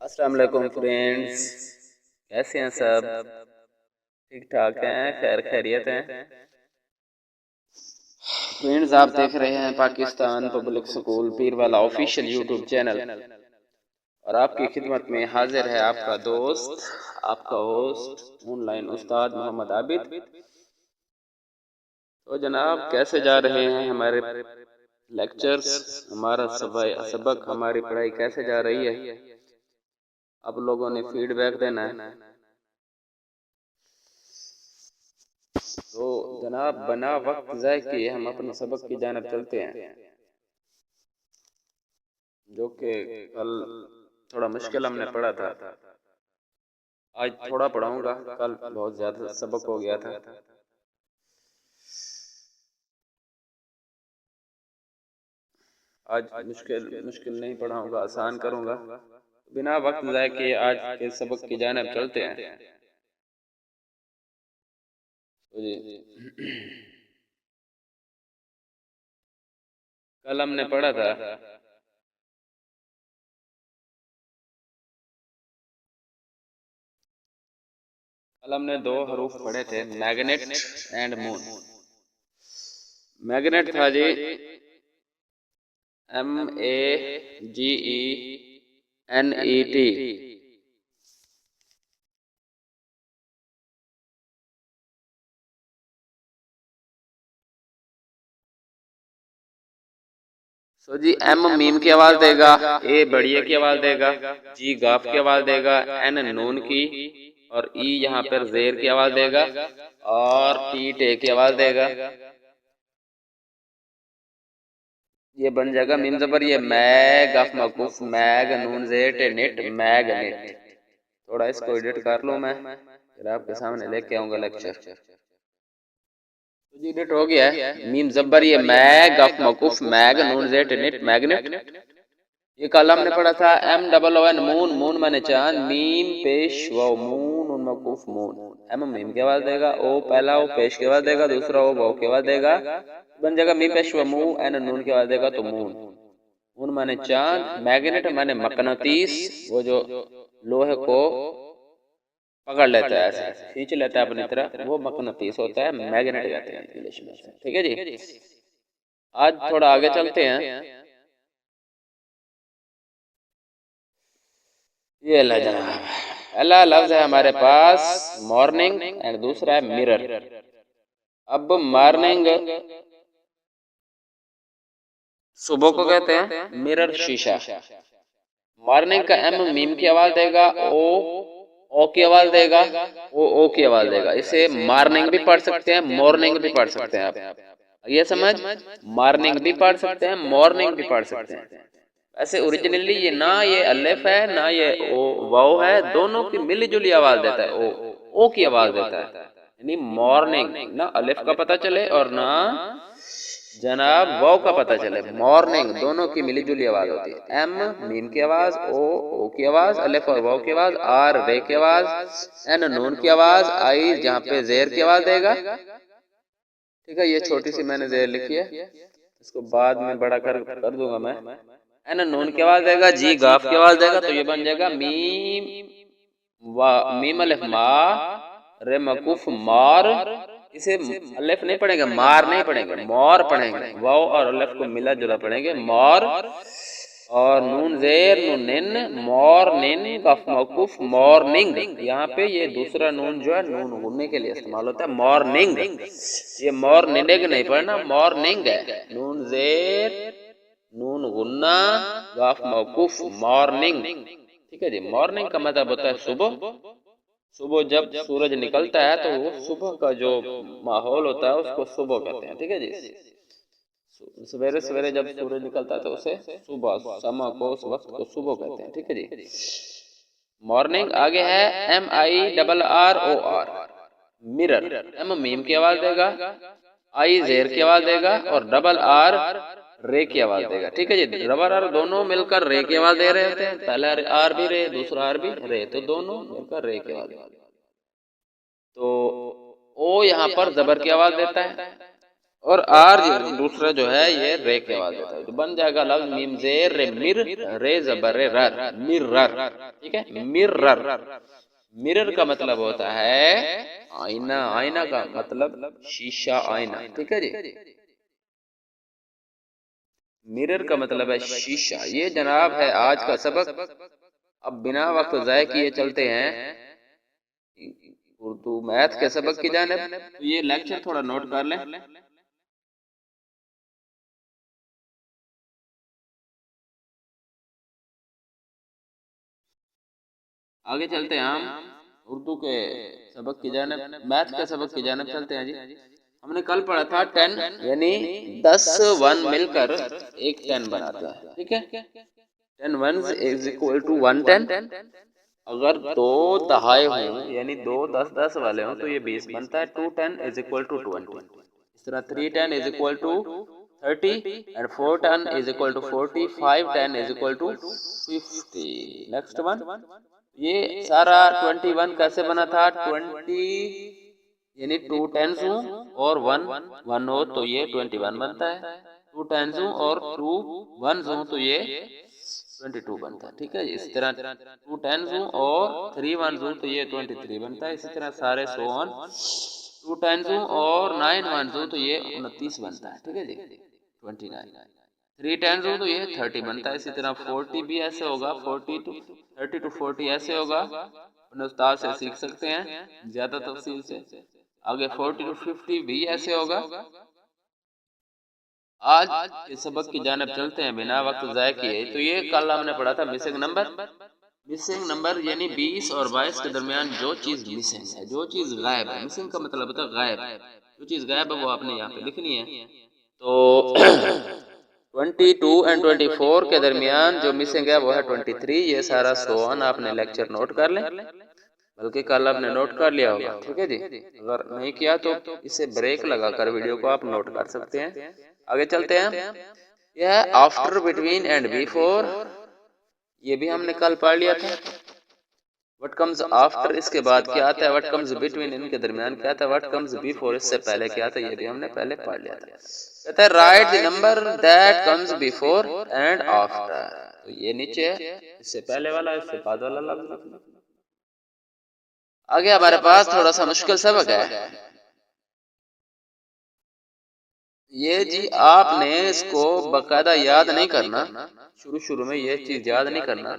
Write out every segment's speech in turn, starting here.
अस्सलाम वालेकुम फ्रेंड्स, कैसे हैं सब? ठीक ठाक हैं, खैर खैरियत हैं। फ्रेंड्स, आप देख रहे हैं Pakistan public school Pirwala official YouTube channel और आपकी खिदमत में हाजिर है आपका दोस्त, आपका होस्ट ऑनलाइन उस्ताद मोहम्मद आबिद। तो जनाब, कैसे जा रहे हैं हमारे लेक्चर्स, हमारा सबक, हमारी पढ़ाई कैसे जा रही है? आप लोगों ने फीडबैक देना है। तो जनाब, बना वक्त ज़ाय किए हम अपने सबक की जानिब चलते हैं, जो कि कल थोड़ा मुश्किल हमने पढ़ा था। आज थोड़ा पढ़ाऊंगा, कल बहुत ज़्यादा सबक हो गया था। आज मुश्किल मुश्किल नहीं पढ़ाऊंगा, आसान करूंगा। बिना वक्त ज़ाय किए आज के सबक की जानिब चलते हैं। तो जी, कल हमने पढ़ा था कल हमने दो हरूफ पढ़े थे, मैग्नेट एंड मून। मैग्नेट था जी MEGENET। तो जी, एम मीम की आवाज देगा, ए बढ़िया की आवाज देगा, जी गाफ की आवाज देगा, एन नून की, और ई यहाँ पर जेर की आवाज देगा, और टी टे की आवाज देगा। ये बन जाएगा मीम जबर ये मैग गाफ मकूफ मैग नून जेर टे नेट मैगनेट। थोड़ा इसको एडिट कर लूँ मैं, फिर आपके सामने लेके आऊंगा लेक्चर। तो जी एडिट हो गया है। मीम जबर ये मैग गाफ मकूफ मैग नून जेर टे नेट मैगनेट। ये कल हमने पढ़ा था MOON मून, मून माने चांद, मीम पेश व मून उन मकूफ मून। एम मीम के आवाज देगा, ओ पहला ओ पेश के आवाज देगा, दूसरा ओ वाव के आवाज देगा, बन जाएगा मीम पेश व मू, एन नून के आवाज देगा तो मून। मून माने चांद, मैग्नेट माने मकनातीस, वो जो लोहे को पकड़ लेता है, ऐसे खींच लेता है अपनी तरह, वो मकनातीस होता है, मैग्नेट कहते हैं इंग्लिश में। ठीक है जी, आज थोड़ा आगे चलते हैं। ये ला जनाब, पहला लफ्ज है हमारे पास मॉर्निंग एंड दूसरा है मिरर। अब मॉर्निंग सुबह को कहते हैं, मिरर शीशा। मॉर्निंग का एम मीम की आवाज देगा, ओ की आवाज देगा, ओ की आवाज देगा। इसे मॉर्निंग भी पढ़ सकते हैं, मॉर्निंग भी पढ़ सकते हैं। आप ये समझ, मॉर्निंग भी पढ़ सकते हैं, मॉर्निंग भी पढ़ सकते हैं। ऐसे ओरिजिनली ये ना ये अलिफ है ना ये ओ वाव है, दोनों की मिली जुली आवाज देता है, ओ की आवाज देता है। यानी मॉर्निंग ना अलिफ का पता चले और ना जनाब वाव का पता चले, मॉर्निंग दोनों की मिली जुली आवाज होती है। एम मीम की आवाज, ओ की आवाज, अलिफ और वाव की आवाज, आर रे की आवाज, एन नून की आवाज, आई जहाँ पे जेर की आवाज देगा। ठीक है, ये छोटी सी मैंने जेर लिखी है, इसको बाद में बड़ा कर दूंगा मैं। एन नून की आवाज देगा, जी गाफ की आवाज देगा, तो ये बन जाएगा मीम मीम अलिफ मा, रे मकूफ मार। इसे अलिफ नहीं पढ़ेंगे, मार नहीं पढ़ेंगे, मौर पढ़ेंगे। वाव और अलिफ को मिला जुला पढ़ेंगे, मौर। और नून जेर नून निन, मॉर्निंग कफ मौकूफ मॉर्निंग। यहाँ पे ये दूसरा नून जो है नून गुनने के लिए इस्तेमाल होता है, मॉर्निंग। ये मॉर्निंग नहीं पढ़ना, मॉर्निंग है। नून जेर नून गुन्ना गाफ मौकूफ मॉर्निंग। ठीक है जी, मॉर्निंग का मतलब होता है सुबह। सुबह जब सूरज निकलता है तो वो सुबह का जो माहौल होता है उसको सुबह कहते हैं। ठीक है जी, सवेरे सवेरे जब सूरज निकलता है तो उसे सुबह, समय को, उस वक्त को सुबह कहते हैं। ठीक है जी, मॉर्निंग। आगे है MIRROR मिरर। एम मीम की आवाज देगा, आई जेर की आवाज देगा, और डबल आर रे की आवाज देगा। ठीक है जी, डबल आर दोनों मिलकर रे की आवाज दे रहे होते हैं, पहला आर भी रे, दूसरा आर भी रे, तो दोनों मिलकर रे की आवाज। तो ओ यहाँ पर जबर की आवाज देता है, और आर दूसरा जो है ये रे की आवाज देता है, तो बन जाएगा लफ्ज मीम जेर रे मिर रे जबर रे रर मिर्रर। ठीक है, मिर्रर। मिरर का मतलब होता है आईना, आईना का मतलब शीशा, आईना। ठीक है जी, मिरर का मतलब है शीशा। ये जनाब है आज का सबक। अब बिना वक्त ज़ाय किए चलते हैं उर्दू मैथ के सबक की जानिब। तो ये लेक्चर थोड़ा नोट कर लें। आगे चलते हैं हम उर्दू के सबक की जानिब, मैथ के सबक की जानिब चलते हैं जी। हमने कल पढ़ा था 10 यानी 10 वन मिलकर एक 10 बनाता है। ठीक है, 10 वन इज इक्वल टू 110। अगर दो दहाई हों यानी दो 10 10 वाले हों तो ये 20 बनता है। 210 इज इक्वल टू 20। इस तरह 310 is equal to 30 and 410 is equal to 40, 510 is equal to 50। Next one, ये सारा 21 कैसे बना था? 20 यानी 2 टेंस हूँ और 1 1 हो तो ये 21 बनता है। 2 टेंस हूँ और 2 1 हूँ तो ये 22 बनता है। ठीक है, इसी तरह 2 टेंस हूँ और 3 1 हूँ तो ये 23 बनता है। इसी तरह सारे सो ऑन। 2 टेंस हूँ और 9 1 हूँ तो ये 29 बनता है। ठीक है जी, 29। 3 टेंस हूँ तो ये 30 बनता है। इसी तरह 40 भी ऐसे होगा, 40 टू 30 टू 40 ऐसे होगा। अपने उस्ताद से सीख सकते हैं ज्यादा तफसील से। आगे 40 टू 50 भी ऐसे होगा। आज के सबक की जानिब चलते हैं बिना वक्त ज़ाय किए। तो ये कल हमने पढ़ा था मिसिंग नंबर। मिसिंग नंबर यानी 20 और 22 के दरमियान जो चीज मिसिंग है, जो चीज गायब है। मिसिंग का मतलब होता है गायब। जो चीज गायब है वो आपने यहाँ पे लिखनी है। तो 22 एंड 24 के दरमियान जो मिसिंग है वो है 23। ये सारा सोन आपने लेक्चर नोट कर लें, बल्कि कल आपने नोट कर लिया होगा। ठीक है जी, अगर नहीं किया तो इसे ब्रेक लगाकर वीडियो को आप नोट कर सकते हैं। आगे चलते हैं। यह आफ्टर, बिटवीन एंड बिफोर, ये भी हमने कल पढ़ लिया था। व्हाट कम्स आफ्टर, इसके बाद क्या आता है। व्हाट कम्स बिटवीन, इनके दरमियान क्या आता है। व्हाट कम्स बिफोर, इससे पहले क्या आता है। ये भी हमने पहले पढ़ लिया था। कहता है right the number that comes before and after. तो ये नीचे है, इससे पहले वाला, इससे बाद वाला लफ्ज लिखना। आगे हमारे पास थोड़ा सा मुश्किल सबक है। ये जी आपने इसको बकायदा याद नहीं करना। शुरू शुरू में ये चीज याद नहीं करना।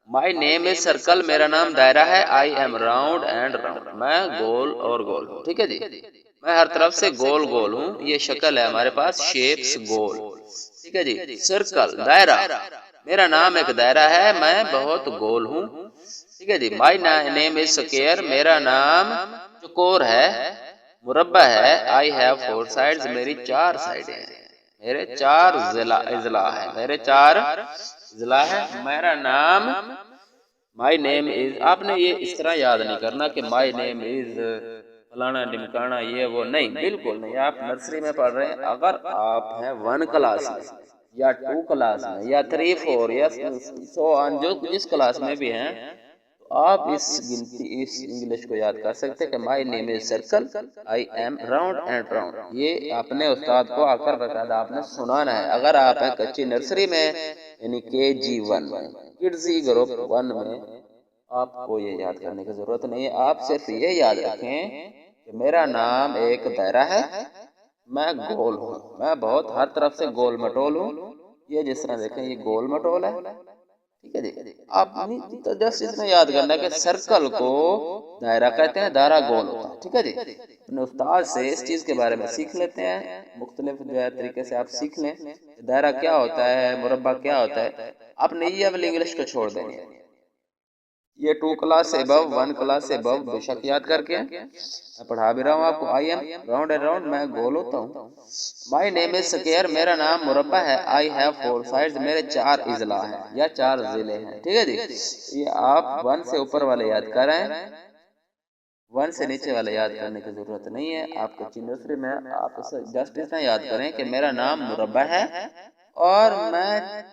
माई नेम इज सर्कल, मेरा नाम दायरा है। I am round and round, मैं गोल और गोल हूँ। ठीक है जी, मैं हर तरफ से गोल गोल हूँ। ये शक्ल है हमारे पास, शेप्स गोल। ठीक है जी, सर्कल दायरा, मेरा नाम एक दायरा है, मैं बहुत गोल हूँ। ठीक है जी, माई नेम इज स्क्वायर, मेरा नाम चौकोर है। मुरब्बा है। आई हैव 4 साइड्स, मेरी 4 साइडें हैं। मेरे 4 इजला है, मेरे 4 इजला है। मेरा नाम, माई नेम इज, आपने ये इस तरह याद नहीं करना कि माई नेम इज फलाना ढिमकाना ये वो, नहीं, बिल्कुल नहीं। आप नर्सरी में पढ़ रहे हैं। अगर आप हैं 1 क्लास में या 2 क्लास में या 3 4 या सो ऑन, जो जिस क्लास में भी हैं, तो आप इस गिनती, इस इंग्लिश को याद कर सकते हैं कि my name is circle, I am round and round. ये अपने उस्ताद को आकर बकायदा आपने सुनाना है। अगर आप हैं कच्ची नर्सरी में यानी KG1 में, किड्जी ग्रुप 1 में, आपको ये याद करने की जरूरत नहीं है। आप सिर्फ ये याद रखें कि मेरा नाम एक दायरा है, मैं गोल हूँ, मैं बहुत हर तरफ से गोल मटोल हूँ। ये जिस तरह देखें ये गोल मटोल है। ठीक है जी, आप तो जस्ट इतना याद करना है कि सर्कल को दायरा कहते हैं, दायरा गोल होता है। ठीक है जी, अपने उस्ताद से इस चीज के बारे में सीख लेते हैं। मुख्तलिफ जो है तरीके से आप सीख लें दायरा क्या होता है, मुरब्बा क्या होता है। आपने ये वाली इंग्लिश को छोड़ देनी है। ये 2 क्लास से अबव, 1 क्लास से अबव बेशक याद करके मैं पढ़ा भी रहा हूँ आपको। I am round and round, मैं गोल होता हूँ। माई नेम इज स्क्वायर, मेरा नाम मुरब्बा है। आई हैव 4 साइड्स, मेरे 4 इजला हैं या 4 जिले हैं। ठीक है जी, ये आप 1 से ऊपर वाले याद कर रहे हैं, 1 से नीचे वाले याद करने की जरूरत नहीं है। आप कच्ची नर्सरी में आप इसे जस्ट इतना याद करें कि मेरा नाम मुरब्बा है और मैं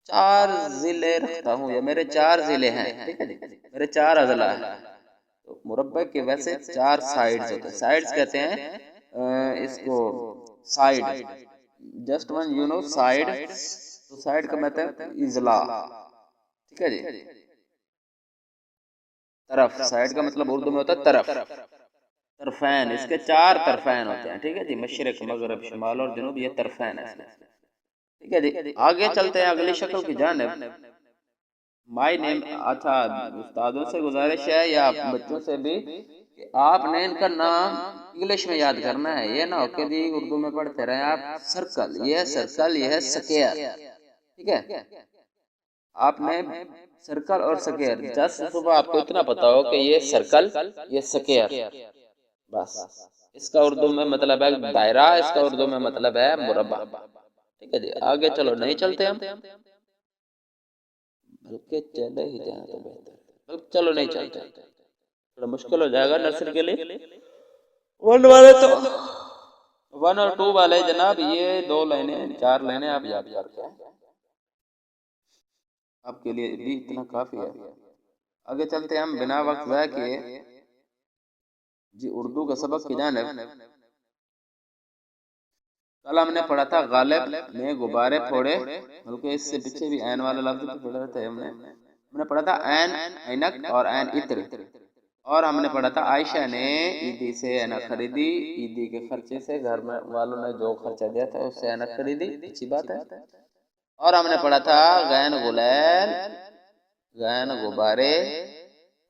4 जिले रखता हूँ या मेरे 4 जिले हैं। ठीक है जी, मेरे 4 अजला हैं। तो मुरब्बे के वैसे 4 साइड्स होते हैं। साइड्स कहते हैं इसको side, just one you know side, तो साइड का मतलब इजला, ठीक है जी, तरफ। साइड का मतलब उर्दू में होता है तरफ, तरफैन। इसके 4 तरफैन होते हैं, ठीक है जी, मशरिक, मगरब, शुमाल और जनूब, ये तरफैन है, ठीक है जी। आगे चलते हैं अगली शक्ल की जानिब। माई नेम, अच्छा, उस्तादों से गुजारिश है या बच्चों से भी कि आपने इनका नाम इंग्लिश में याद करना है, ये ना हो कि जी उर्दू में पढ़ते रहे आप। सर्कल, ये है सर्कल, ये है स्क्वायर, ठीक है। आपने सर्कल और स्क्वायर, जस्ट सुबह आपको इतना पता हो कि ये सर्कल, ये स्क्वायर, बस। इसका उर्दू में मतलब है दायरा, इसका उर्दू में मतलब है मुरब्बा, ठीक है जी। आगे चलो, नहीं चलते हम, बल्कि चले ही जाए तो बेहतर। चलो नहीं चलते, थोड़ा मुश्किल हो जाएगा नर्सरी के लिए। 1 वाले तो 1 और 2 वाले जनाब, ये 2 लाइनें 4 लाइनें आप याद करके हैं, आपके लिए भी इतना काफी है। आगे चलते हैं हम बिना वक्त ज़ाया किए जी उर्दू का सबक की जानिब। कल हमने पढ़ा था गालिब ने गुब्बारे फोड़े, बल्कि इससे पीछे भी ऐन वाला लफ्ज भी पढ़ा था हमने पढ़ा था ऐन ऐनक और ऐन इत्र, और हमने पढ़ा था आयशा ने ईदी से ऐनक खरीदी, ईदी के खर्चे से, घर में वालों ने जो खर्चा दिया था उससे ऐनक खरीदी, अच्छी बात है। और हमने पढ़ा था गैन गुलैल, गैन गुब्बारे,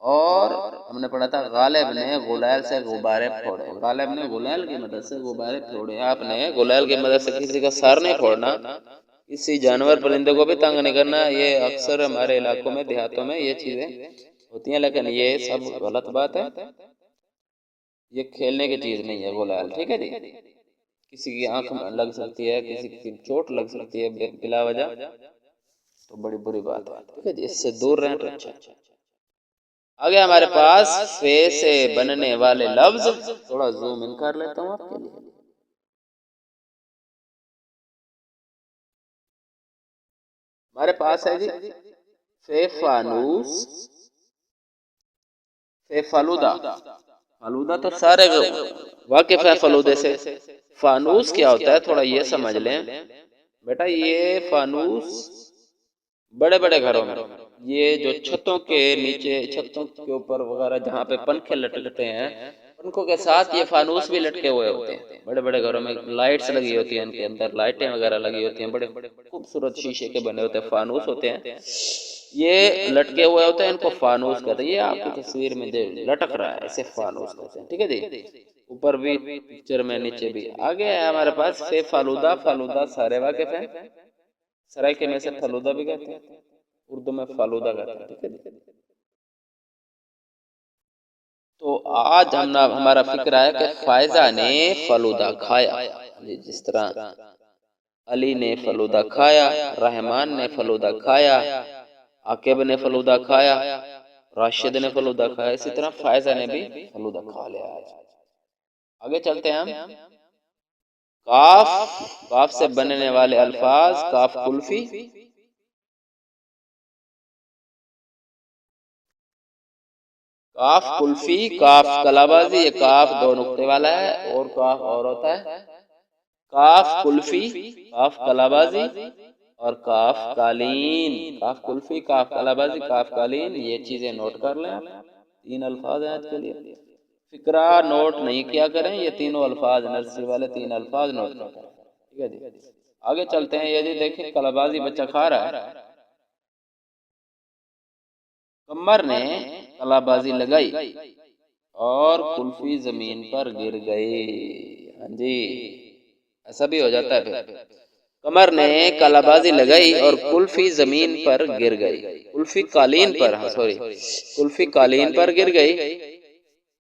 और हमने पढ़ा था गालिब ने गुलैल से गुब्बारे फोड़े। गालिब ने गुलैल की मदद से गुब्बारे फोड़े। आपने गुलैल की मदद से किसी का सर नहीं फोड़ना, किसी जानवर परिंदे को भी तंग नहीं करना। ये अक्सर हमारे इलाकों में, देहातों में ये चीजें होती हैं, लेकिन ये सब गलत बात है। ये खेलने की चीज नहीं है गुलैल, ठीक है जी। किसी की आंख लग सकती है, किसी की चोट लग सकती है बिला वजह, तो बड़ी बुरी बात है, ठीक है जी। इससे दूर रहें तो अच्छा। आगे हमारे पास फे से बनने वाले लफ्ज, थोड़ा जूम इन कर लेता हूँ आपके लिए। हमारे पास है जी फे फानूस, फे फालूदा। फालूदा तो सारे वाकिफ है फालूदे से। फानूस क्या होता है थोड़ा ये समझ लें बेटा। ये फानूस बड़े बड़े घरों में, ये जो छतों के नीचे, छतों के ऊपर वगैरह जहाँ पे पंखे लटकते हैं, पंखों के साथ ये फानूस भी लटके हुए होते हैं। बड़े बड़े घरों में लाइट्स लगी होती हैं, इनके अंदर लाइटें वगैरह लगी होती हैं, बड़े खूबसूरत शीशे के बने होते हैं, फानूस होते हैं, ये लटके हुए होते हैं, इनको फानूस कहते हैं। ये आपकी तस्वीर में जो लटक रहा है इसे फानूस कहते हैं, ठीक है जी। ऊपर भी पिक्चर में, नीचे भी। आगे है हमारे पास फे फालूदा। फालूदा सारे वाकिफ हैं, सराइके में से फलूदा भी कहते हैं, उर्दू में फालूदा कहते हैं, ठीक है जी। तो आज हमारा फिक्र है कि फायजा ने फलूदा खाया, जिस तरह अली ने फलूदा खाया, रहमान ने फलूदा खाया, आकिब ने फलूदा खाया, राशिद ने फलूदा खाया, इसी तरह फायजा ने भी फलूदा खा लिया आज। आगे चलते हैं हम। काफ, काफ से बनने वाले अल्फाज, काफ कुल्फी, काफ कुल्फी, काफ कलाबाजी। ये काफ 2 नुक्ते वाला है और काफ और होता है। काफ कुल्फी, काफ कलाबाजी और काफ कालीन। काफ कुल्फी, काफ कलाबाजी, काफ कालीन, ये चीजें नोट कर लें। 3 अल्फाज हैं आज के लिए, फिक्रा नोट नहीं किया करें। ये तीनों अल्फाज, नर्सरी वाले 3 अल्फाज नोट कर करें, ठीक है जी। आगे चलते हैं। ये जी देखें, कलाबाजी बच्चा खा रहा है। कमर ने कलाबाजी लगाई और कुल्फी जमीन पर गिर गई। हाँ जी, ऐसा भी हो जाता है फिर। कमर ने कलाबाजी लगाई और कुल्फी जमीन पर गिर गई। कुल्फी कालीन पर, हाँ सॉरी, कुल्फी कालीन पर गिर गई।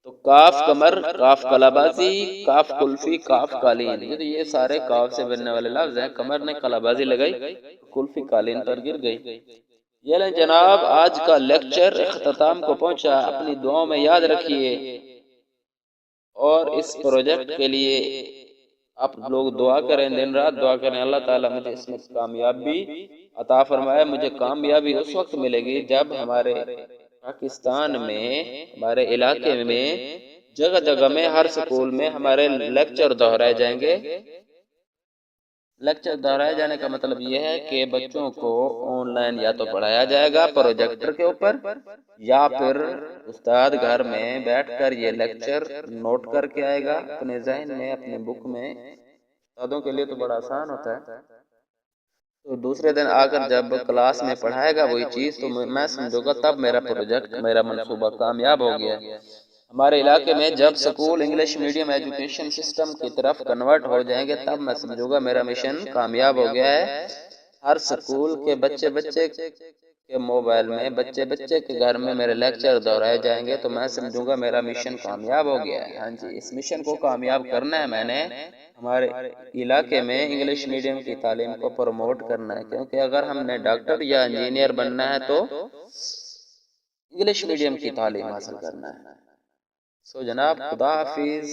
तो काफ कमर, काफ कलाबाजी, काफ कुल्फी, काफ कालीन, ये सारे काफ से बनने वाले लफ्ज हैं। कमर ने कलाबाजी लगाई, कुल्फी कालीन पर गिर गई। ये लें जनाब, आज का लेक्चर इख्तिताम को पहुंचा। अपनी दुआओं में याद रखिए और इस प्रोजेक्ट के लिए आप लोग दुआ करें, दिन रात दुआ करें। अल्लाह ताला मुझे इसमें कामयाबी अता फरमाए। मुझे कामयाबी उस वक्त मिलेगी जब हमारे पाकिस्तान में, हमारे इलाके में जगह जगह में हर स्कूल में हमारे लेक्चर दोहराए जाएंगे। लेक्चर दोहराए जाने का मतलब ये है कि बच्चों को ऑनलाइन या तो पढ़ाया जाएगा प्रोजेक्टर के ऊपर, या फिर उस्ताद घर में बैठकर ये लेक्चर नोट करके आएगा अपने जहन में, अपने बुक में। उस्तादों के लिए तो बड़ा आसान होता है। तो दूसरे दिन आकर जब क्लास में पढ़ाएगा वही चीज़, तो मैं समझूंगा तब मेरा प्रोजेक्ट, मेरा मंसूबा कामयाब हो गया। हमारे इलाके में जब school English medium education system की तरफ कन्वर्ट हो जाएंगे तब मैं समझूंगा मेरा मिशन कामयाब हो गया है। हर स्कूल के बच्चे बच्चे के मोबाइल में, बच्चे बच्चे के घर में मेरे लेक्चर दोहराए जाएंगे तो मैं समझूंगा मेरा मिशन कामयाब हो गया है। हाँ जी, इस मिशन को कामयाब करना है मैंने। हमारे इलाके में इंग्लिश मीडियम की तालीम को प्रमोट करना है, क्योंकि अगर हमने डॉक्टर या इंजीनियर बनना है तो इंग्लिश मीडियम की तालीम हासिल करना है। सो जनाब, खुदा हाफिज।